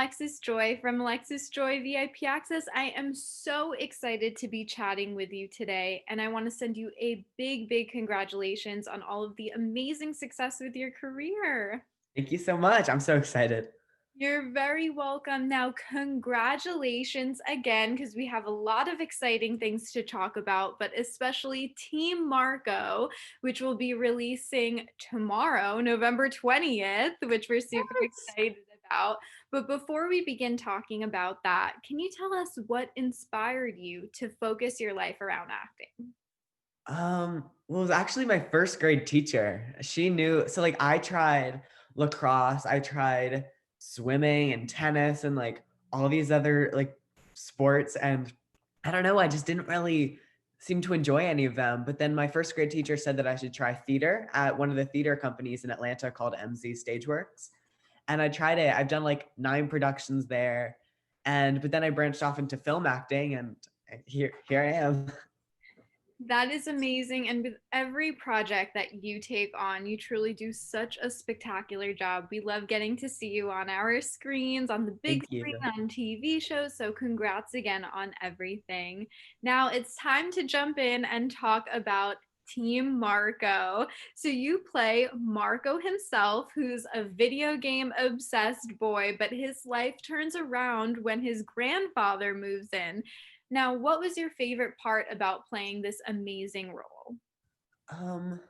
Alexis Joy from Alexis Joy VIP Access. I am so excited to be chatting with you today, and I want to send you a big, big congratulations on all of the amazing success with your career. Thank you so much. I'm so excited. You're very welcome. Now, congratulations again, because we have a lot of exciting things to talk about, but especially Team Marco, which will be releasing tomorrow, November 20th, which we're super Yes. excited about. But before we begin talking about that, can you tell us what inspired you to focus your life around acting? Well, it was actually my first grade teacher. She knew, so like I tried lacrosse, I tried swimming and tennis and like all these other like sports. And I don't know, I just didn't really seem to enjoy any of them. But then my first grade teacher said that I should try theater at one of the theater companies in Atlanta called MZ Stageworks. And I tried it. I've done like 9 productions there. But then I branched off into film acting and here I am. That is amazing. And with every project that you take on, you truly do such a spectacular job. We love getting to see you on our screens, on the big Thank you. screen, on TV shows. So, congrats again on everything. Now, it's time to jump in and talk about Team Marco. So, you play Marco himself, who's a video game obsessed boy, but his life turns around when his grandfather moves in. Now, what was your favorite part about playing this amazing role? Um,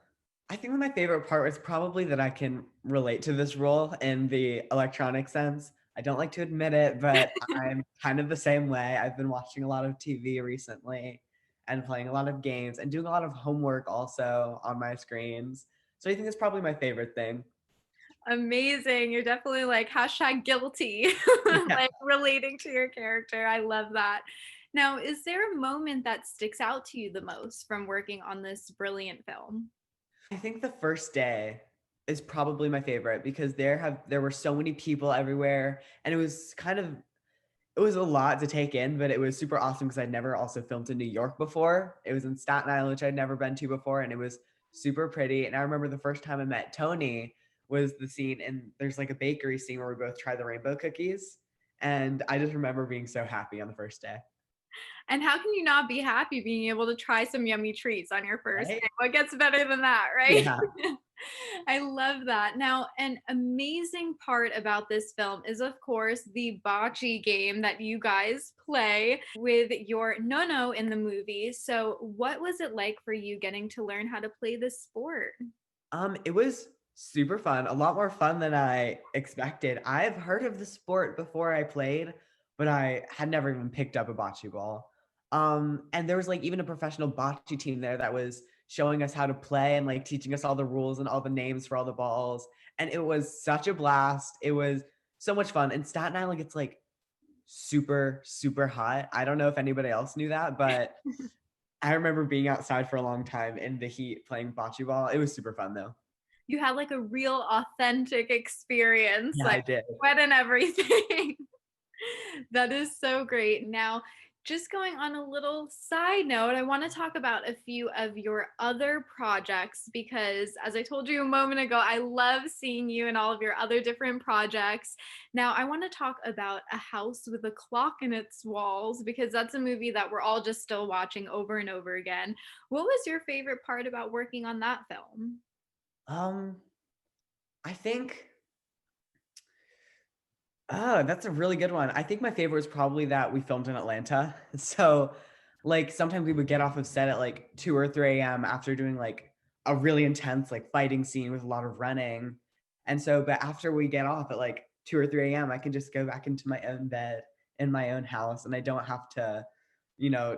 I think my favorite part was probably that I can relate to this role in the electronic sense. I don't like to admit it, but I'm kind of the same way. I've been watching a lot of TV recently and playing a lot of games and doing a lot of homework also on my screens. So I think it's probably my favorite thing. Amazing. You're definitely like hashtag guilty, Yeah. like relating to your character. I love that. Now, is there a moment that sticks out to you the most from working on this brilliant film? I think the first day is probably my favorite because there were so many people everywhere and it was a lot to take in, but it was super awesome because I'd never also filmed in New York before. It was in Staten Island, which I'd never been to before, and it was super pretty. And I remember the first time I met Tony was the scene, and there's like a bakery scene where we both try the rainbow cookies. And I just remember being so happy on the first day. And how can you not be happy being able to try some yummy treats on your first Right? day? What gets better than that, right? Yeah. I love that. Now, an amazing part about this film is, of course, the bocce game that you guys play with your Nono in the movie. So, what was it like for you getting to learn how to play this sport? It was super fun, a lot more fun than I expected. I've heard of the sport before I played, but I had never even picked up a bocce ball. And there was like even a professional bocce team there that was showing us how to play and like teaching us all the rules and all the names for all the balls. And it was such a blast. It was so much fun. In Staten Island, it's like super, super hot. I don't know if anybody else knew that, but I remember being outside for a long time in the heat playing bocce ball. It was super fun though. You had like a real authentic experience, Yeah, like I did. sweat and everything. That is so great. Now, just going on a little side note, I want to talk about a few of your other projects because, as I told you a moment ago, I love seeing you in all of your other different projects. Now, I want to talk about A House with a Clock in Its Walls because that's a movie that we're all just still watching over and over again. What was your favorite part about working on that film? Um, I think that's a really good one. I think my favorite was probably that we filmed in Atlanta. So, like, sometimes we would get off of set at like 2 or 3 a.m. after doing like a really intense like fighting scene with a lot of running. And so, but after we get off at like 2 or 3 a.m., I can just go back into my own bed in my own house and I don't have to,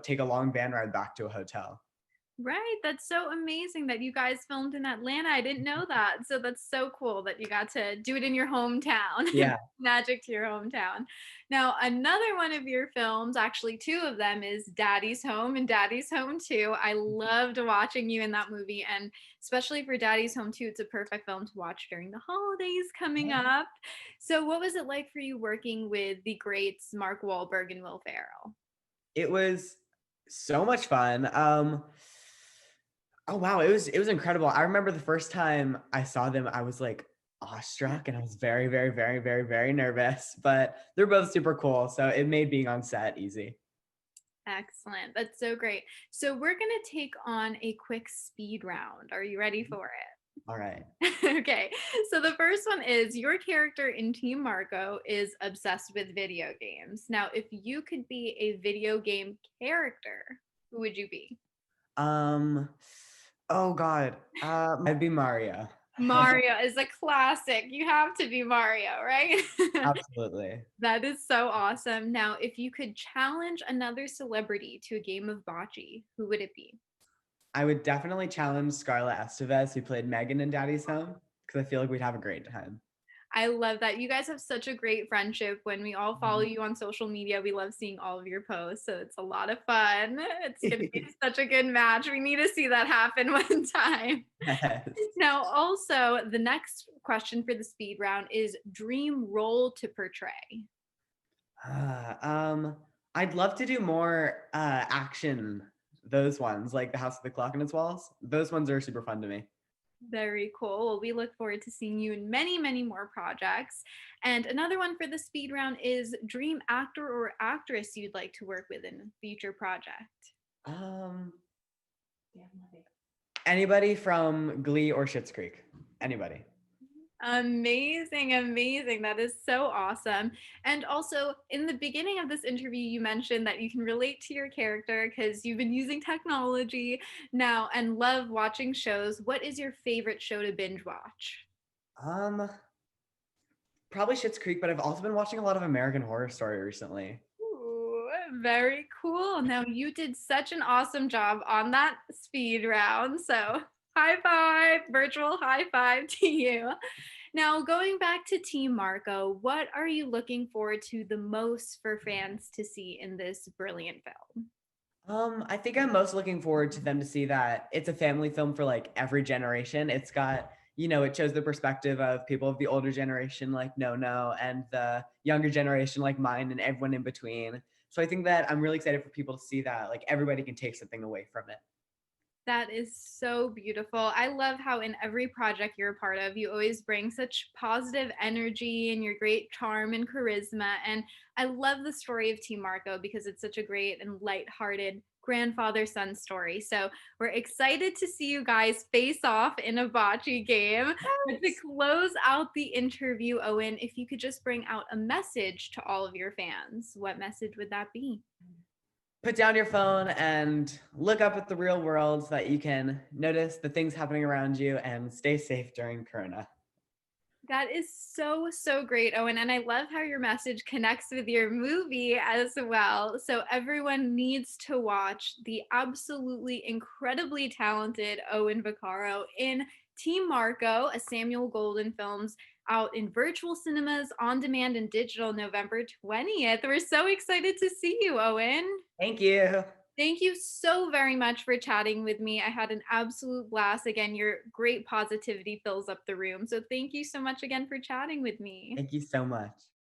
take a long van ride back to a hotel. Right. That's so amazing that you guys filmed in Atlanta. I didn't know that. So that's so cool that you got to do it in your hometown. Yeah. Magic to your hometown. Now, another one of your films, actually two of them, is Daddy's Home and Daddy's Home 2. I loved watching you in that movie, and especially for Daddy's Home 2, it's a perfect film to watch during the holidays coming up. So what was it like for you working with the greats Mark Wahlberg and Will Ferrell? It was so much fun. Oh wow, it was incredible. I remember the first time I saw them, I was like awestruck and I was very, very, very, very, very nervous, but they're both super cool. So it made being on set easy. Excellent. That's so great. So we're going to take on a quick speed round. Are you ready for All right. it? Okay. So the first one is your character in Team Marco is obsessed with video games. Now, if you could be a video game character, who would you be? Um, oh God. I'd be Mario. Mario is a classic. You have to be Mario, right? Absolutely. That is so awesome. Now, if you could challenge another celebrity to a game of bocce, who would it be? I would definitely challenge Scarlett Estevez, who played Megan in Daddy's Home, because I feel like we'd have a great time. I love that. You guys have such a great friendship. When we all follow Mhm. you on social media, we love seeing all of your posts. So it's a lot of fun. It's going to be such a good match. We need to see that happen one time. Yes. Now, also, the next question for the speed round is dream role to portray. Uh, um, I'd love to do more action. Those ones, like the House of the Clock and its Walls. Those ones are super fun to me. Very cool. Well, we look forward to seeing you in many, many more projects. And another one for the speed round is dream actor or actress you'd like to work with in a future project. Um, Anybody from Glee or Schitt's Creek? Anybody? Amazing, amazing. That is so awesome. And also, in the beginning of this interview, you mentioned that you can relate to your character because you've been using technology now and love watching shows. What is your favorite show to binge watch? Um, Probably Schitt's Creek, but I've also been watching a lot of American Horror Story recently. Ooh, very cool. Now, you did such an awesome job on that speed round. So, high five, virtual high five to you. Now, going back to Team Marco, what are you looking forward to the most for fans to see in this brilliant film? I think I'm most looking forward to them to see that it's a family film for like every generation. It's got, it shows the perspective of people of the older generation like No No and the younger generation like mine and everyone in between. So I think that I'm really excited for people to see that like everybody can take something away from it. That is so beautiful. I love how in every project you're a part of, you always bring such positive energy and your great charm and charisma. And I love the story of Team Marco because it's such a great and lighthearted grandfather son story. So we're excited to see you guys face off in a bocce game. But to close out the interview, Owen, if you could just bring out a message to all of your fans, what message would that be? Put down your phone and look up at the real world so that you can notice the things happening around you and stay safe during Corona. That is so, so great, Owen. And I love how your message connects with your movie as well. So everyone needs to watch the absolutely incredibly talented Owen Vaccaro in Team Marco, a Samuel Golden Films out in virtual cinemas, on demand, and digital November 20th. We're so excited to see you, Owen. Thank you. Thank you so very much for chatting with me. I had an absolute blast. Again, your great positivity fills up the room. So thank you so much again for chatting with me. Thank you so much.